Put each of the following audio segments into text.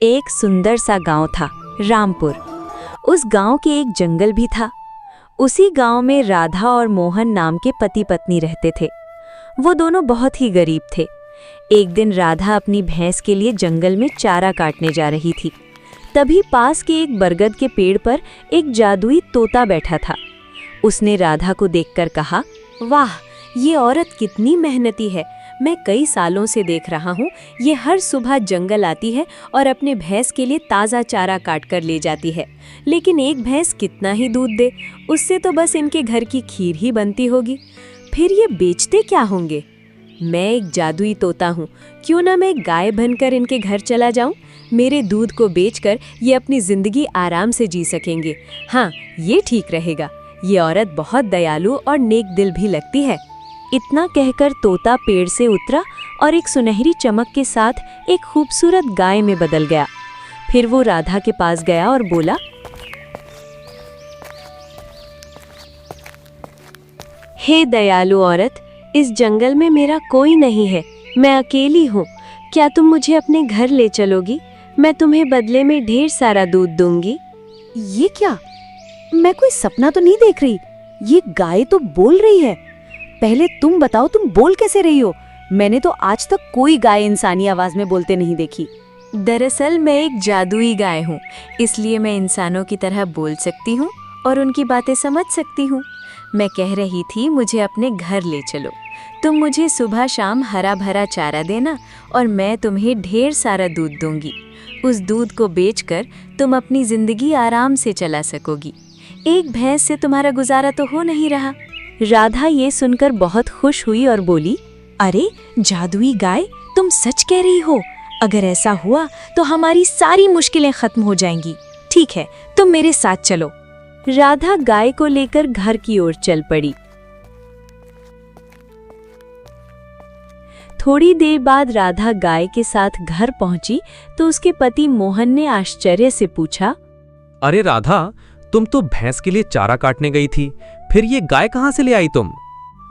एक सुंदर सा गांव था, रामपुर। उस गांव के एक जंगल भी था। उसी गांव में राधा और मोहन नाम के पति पत्नी रहते थे। वो दोनों बहुत ही गरीब थे। एक दिन राधा अपनी भैंस के लिए जंगल में चारा काटने जा रही थी। तभी पास के एक बरगद के पेड़ पर एक जादुई तोता बैठा था। उसने राधा को देखकर कहा, वाह, ये औरत कितनी मेहनती है। मैं कई सालों से देख रहा हूँ, ये हर सुबह जंगल आती है और अपने भैंस के लिए ताज़ा चारा काट कर ले जाती है। लेकिन एक भैंस कितना ही दूध दे, उससे तो बस इनके घर की खीर ही बनती होगी। फिर ये बेचते क्या होंगे? मैं एक जादुई तोता हूँ, क्यों ना मैं गाय बनकर इनके घर चला जाऊँ। मेरे दूध को बेचकर ये अपनी ज़िंदगी आराम से जी सकेंगे। हाँ, ये ठीक रहेगा। ये औरत बहुत दयालु और नेक दिल भी लगती है। इतना कहकर तोता पेड़ से उतरा और एक सुनहरी चमक के साथ एक खूबसूरत गाय में बदल गया। फिर वो राधा के पास गया और बोला, हे दयालु औरत, इस जंगल में मेरा कोई नहीं है, मैं अकेली हूँ। क्या तुम मुझे अपने घर ले चलोगी? मैं तुम्हें बदले में ढेर सारा दूध दूंगी। ये क्या? मैं कोई सपना तो नहीं देख रही। ये गाय तो बोल रही है। पहले तुम बताओ, तुम बोल कैसे रही हो? मैंने तो आज तक कोई गाय इंसानी आवाज में बोलते नहीं देखी। दरअसल मैं एक जादुई गाय हूँ, इसलिए मैं इंसानों की तरह बोल सकती हूँ और उनकी बातें समझ सकती हूँ। मैं कह रही थी, मुझे अपने घर ले चलो। तुम मुझे सुबह शाम हरा भरा चारा देना और मैं तुम्हें ढेर सारा दूध दूंगी। उस दूध को बेचकर तुम अपनी जिंदगी आराम से चला सकोगी। एक भैंस से तुम्हारा गुजारा तो हो नहीं रहा। राधा ये सुनकर बहुत खुश हुई और बोली, अरे जादुई गाय, तुम सच कह रही हो। अगर ऐसा हुआ तो हमारी सारी मुश्किलें खत्म हो जाएंगी। ठीक है, तुम मेरे साथ चलो। राधा गाय को लेकर घर की ओर चल पड़ी। थोड़ी देर बाद राधा गाय के साथ घर पहुंची तो उसके पति मोहन ने आश्चर्य से पूछा, अरे राधा, तुम तो भैंस के लिए चारा काटने गई थी, फिर ये गाय कहाँ से ले आई तुम?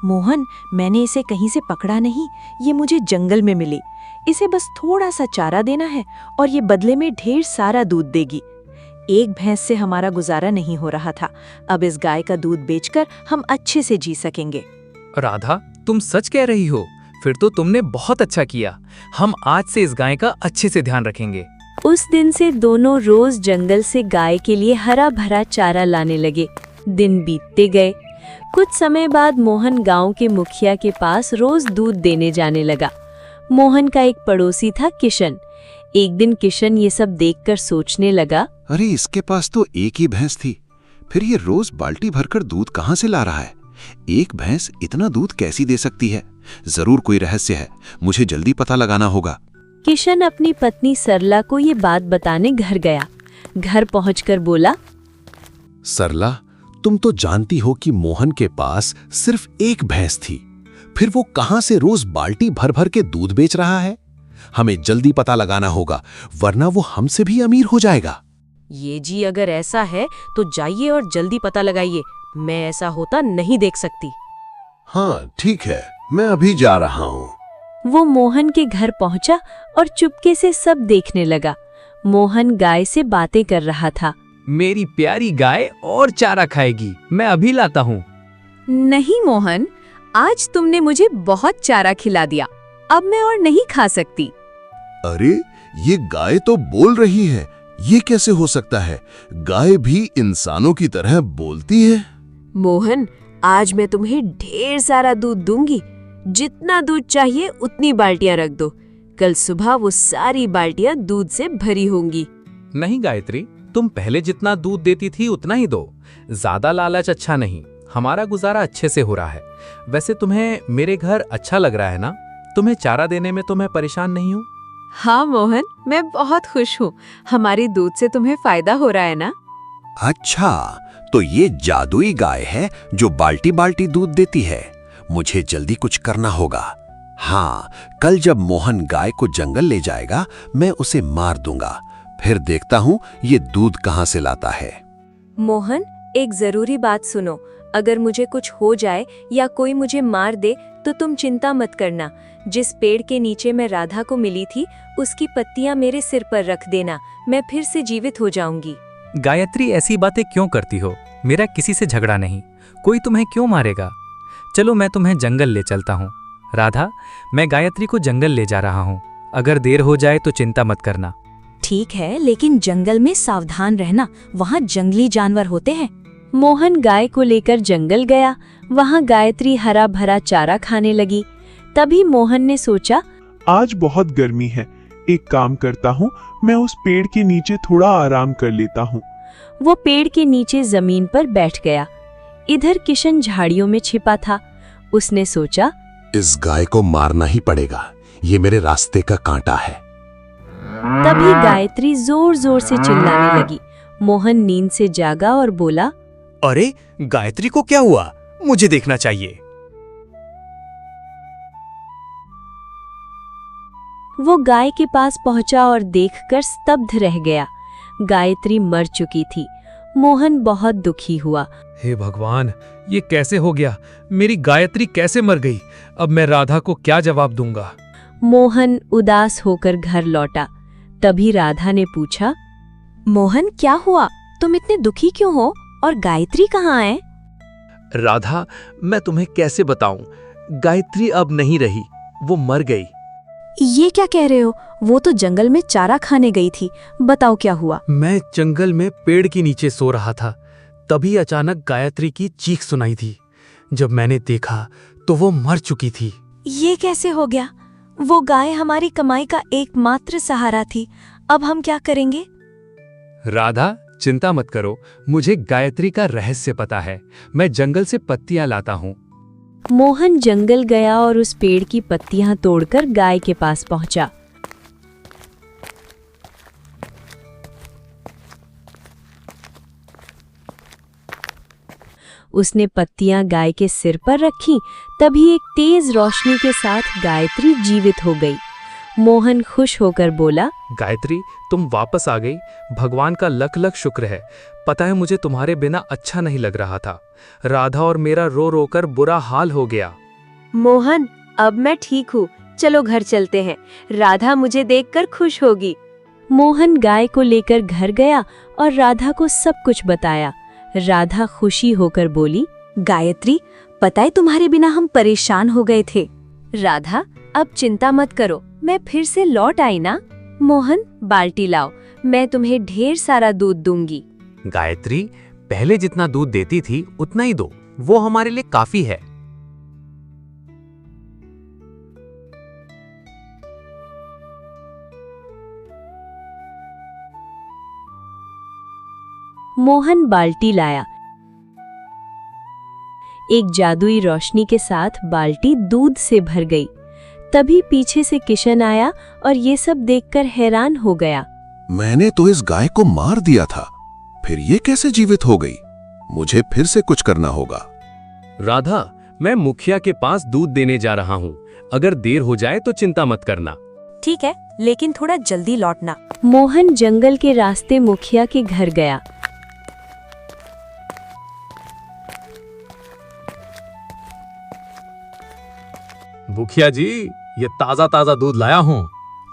मोहन, मैंने इसे कहीं से पकड़ा नहीं, ये मुझे जंगल में मिली। इसे बस थोड़ा सा चारा देना है और ये बदले में ढेर सारा दूध देगी। एक भैंस से हमारा गुजारा नहीं हो रहा था, अब इस गाय का दूध बेचकर हम अच्छे से जी सकेंगे। राधा, तुम सच कह रही हो? फिर तो तुमने बहुत अच्छा किया। हम आज से इस गाय का अच्छे से ध्यान रखेंगे। उस दिन से दोनों रोज जंगल से गाय के लिए हरा भरा चारा लाने लगे। दिन बीतते गए। कुछ समय बाद मोहन गांव के मुखिया के पास रोज दूध देने जाने लगा। मोहन का एक पड़ोसी था, किशन। एक दिन किशन ये सब देखकर सोचने लगा, अरे इसके पास तो एक ही भैंस थी, फिर ये रोज बाल्टी भरकर दूध कहाँ से ला रहा है? एक भैंस इतना दूध कैसी दे सकती है? जरूर कोई रहस्य है, मुझे जल्दी पता लगाना होगा। किशन अपनी पत्नी सरला को ये बात बताने घर गया। घर पहुंचकर बोला, सरला, तुम तो जानती हो कि मोहन के पास सिर्फ एक भैंस थी, फिर वो कहां से रोज बाल्टी भर भर के दूध बेच रहा है? हमें जल्दी पता लगाना होगा, वरना वो हमसे भी अमीर हो जाएगा। ये जी, अगर ऐसा है तो जाइए और जल्दी पता लगाइए। मैं ऐसा होता नहीं देख सकती। हाँ ठीक है, मैं अभी जा रहा हूँ। वो मोहन के घर पहुंचा और चुपके से सब देखने लगा। मोहन गाय से बातें कर रहा था। मेरी प्यारी गाय और चारा खाएगी, मैं अभी लाता हूँ। नहीं मोहन, आज तुमने मुझे बहुत चारा खिला दिया, अब मैं और नहीं खा सकती। अरे ये गाय तो बोल रही है, ये कैसे हो सकता है? गाय भी इंसानों की तरह बोलती है। मोहन, आज मैं तुम्हें ढेर सारा दूध दूंगी। जितना दूध चाहिए उतनी बाल्टियां रख दो। कल सुबह वो सारी बाल्टियां दूध से भरी होंगी। नहीं गायत्री, तुम पहले जितना दूध देती थी उतना ही दो। ज्यादा लालच अच्छा नहीं। हमारा गुजारा अच्छे से हो रहा है। वैसे तुम्हें मेरे घर अच्छा लग रहा है ना? तुम्हें चारा देने में तो मैं परेशान नहीं हूँ। हाँ मोहन, मैं बहुत खुश हूँ। हमारी दूध से तुम्हें फायदा हो रहा है ना? अच्छा, तो ये जादुई गाय है जो बाल्टी बाल्टी दूध देती है। मुझे जल्दी कुछ करना होगा। हाँ, कल जब मोहन गाय को जंगल ले जाएगा, मैं उसे मार दूंगा। फिर देखता हूँ ये दूध कहाँ से लाता है। मोहन, एक जरूरी बात सुनो। अगर मुझे कुछ हो जाए या कोई मुझे मार दे तो तुम चिंता मत करना। जिस पेड़ के नीचे मैं राधा को मिली थी उसकी पत्तियां मेरे सिर पर रख देना, मैं फिर से जीवित हो जाऊंगी। गायत्री ऐसी बातें क्यों करती हो? मेरा किसी से झगड़ा नहीं, कोई तुम्हें क्यों मारेगा? चलो मैं तुम्हें जंगल ले चलता हूँ। राधा, मैं गायत्री को जंगल ले जा रहा हूँ। अगर देर हो जाए तो चिंता मत करना। ठीक है, लेकिन जंगल में सावधान रहना, वहाँ जंगली जानवर होते हैं। मोहन गाय को लेकर जंगल गया। वहाँ गायत्री हरा भरा चारा खाने लगी। तभी मोहन ने सोचा, आज बहुत गर्मी है, एक काम करता हूँ, मैं उस पेड़ के नीचे थोड़ा आराम कर लेता हूँ। वो पेड़ के नीचे जमीन पर बैठ गया। इधर किशन झाड़ियों में छिपा था। उसने सोचा, इस गाय को मारना ही पड़ेगा, ये मेरे रास्ते का कांटा है। तभी गायत्री जोर जोर से चिल्लाने लगी। मोहन नींद से जागा और बोला, अरे गायत्री को क्या हुआ? मुझे देखना चाहिए। वो गाय के पास पहुंचा और देखकर स्तब्ध रह गया। गायत्री मर चुकी थी। मोहन बहुत दुखी हुआ। हे भगवान, ये कैसे हो गया? मेरी गायत्री कैसे मर गई? अब मैं राधा को क्या जवाब दूंगा? मोहन उदास होकर घर लौटा। तभी राधा ने पूछा, मोहन, क्या हुआ? तुम इतने दुखी क्यों हो? और गायत्री कहाँ है? राधा, मैं तुम्हें कैसे बताऊं? गायत्री अब नहीं रही, वो मर गई। ये क्या कह रहे हो? वो तो जंगल में चारा खाने गई थी। बताओ क्या हुआ? मैं जंगल में पेड़ के नीचे सो रहा था, तभी अचानक गायत्री की चीख सुनाई थी। जब मैंने देखा तो वो मर चुकी थी। ये कैसे हो गया? वो गाय हमारी कमाई का एकमात्र सहारा थी। अब हम क्या करेंगे? राधा, चिंता मत करो, मुझे गायत्री का रहस्य पता है। मैं जंगल से पत्तियां लाता हूँ। मोहन जंगल गया और उस पेड़ की पत्तियां तोड़कर गाय के पास पहुंचा। उसने पत्तियां गाय के सिर पर रखीं। तभी एक तेज रोशनी के साथ गायत्री जीवित हो गई। मोहन खुश होकर बोला, गायत्री, तुम वापस आ गई। भगवान का लख लख शुक्र है। पता है, मुझे तुम्हारे बिना अच्छा नहीं लग रहा था। राधा और मेरा रो रो कर बुरा हाल हो गया। मोहन, अब मैं ठीक हूँ, चलो घर चलते हैं। राधा मुझे देखकर खुश होगी। मोहन गाय को लेकर घर गया और राधा को सब कुछ बताया। राधा खुशी होकर बोली, गायत्री, पता है तुम्हारे बिना हम परेशान हो गए थे। राधा, अब चिंता मत करो, मैं फिर से लौट आई ना। मोहन, बाल्टी लाओ, मैं तुम्हें ढेर सारा दूध दूंगी। गायत्री, पहले जितना दूध देती थी उतना ही दो, वो हमारे लिए काफी है। मोहन बाल्टी लाया। एक जादुई रोशनी के साथ बाल्टी दूध से भर गई। तभी पीछे से किशन आया और ये सब देखकर हैरान हो गया। मैंने तो इस गाय को मार दिया था, फिर ये कैसे जीवित हो गई? मुझे फिर से कुछ करना होगा। राधा, मैं मुखिया के पास दूध देने जा रहा हूँ। अगर देर हो जाए तो चिंता मत करना। ठीक है, लेकिन थोड़ा जल्दी लौटना। मोहन जंगल के रास्ते मुखिया के घर गया। मुखिया जी, ये ताजा ताजा दूध लाया हूँ।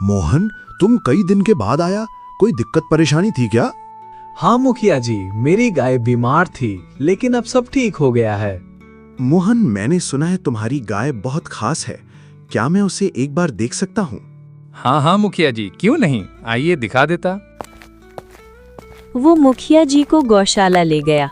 मोहन, तुम कई दिन के बाद आया, कोई दिक्कत परेशानी थी क्या? हाँ मुखिया जी, मेरी गाय बीमार थी, लेकिन अब सब ठीक हो गया है। मोहन, मैंने सुना है तुम्हारी गाय बहुत खास है, क्या मैं उसे एक बार देख सकता हूँ? हाँ हाँ मुखिया जी, क्यों नहीं, आइए दिखा देता। वो मुखिया जी को गौशाला ले गया।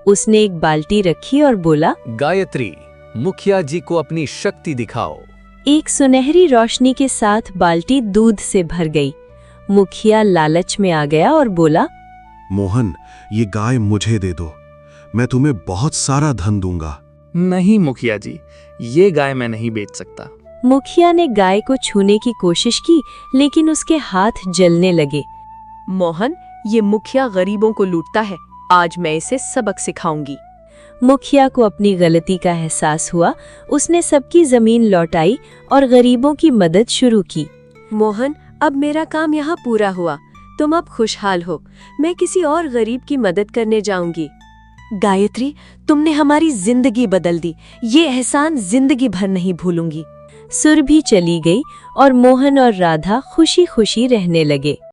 उसने एक बाल्टी रखी और बोला, गायत्री, मुखिया जी को अपनी शक्ति दिखाओ। एक सुनहरी रोशनी के साथ बाल्टी दूध से भर गई। मुखिया लालच में आ गया और बोला, मोहन, ये गाय मुझे दे दो, मैं तुम्हें बहुत सारा धन दूंगा। नहीं मुखिया जी, ये गाय मैं नहीं बेच सकता। मुखिया ने गाय को छूने की कोशिश की, लेकिन उसके हाथ जलने लगे। मोहन, ये मुखिया गरीबों को लूटता है, आज मैं इसे सबक सिखाऊंगी। मुखिया को अपनी गलती का एहसास हुआ। उसने सबकी जमीन लौटाई और गरीबों की मदद शुरू की। मोहन, अब मेरा काम यहाँ पूरा हुआ। तुम अब खुशहाल हो। मैं किसी और गरीब की मदद करने जाऊंगी। गायत्री, तुमने हमारी जिंदगी बदल दी। ये एहसान जिंदगी भर नहीं भूलूंगी। सुरभि चली गई और मोहन और राधा खुशी खुशी रहने लगे।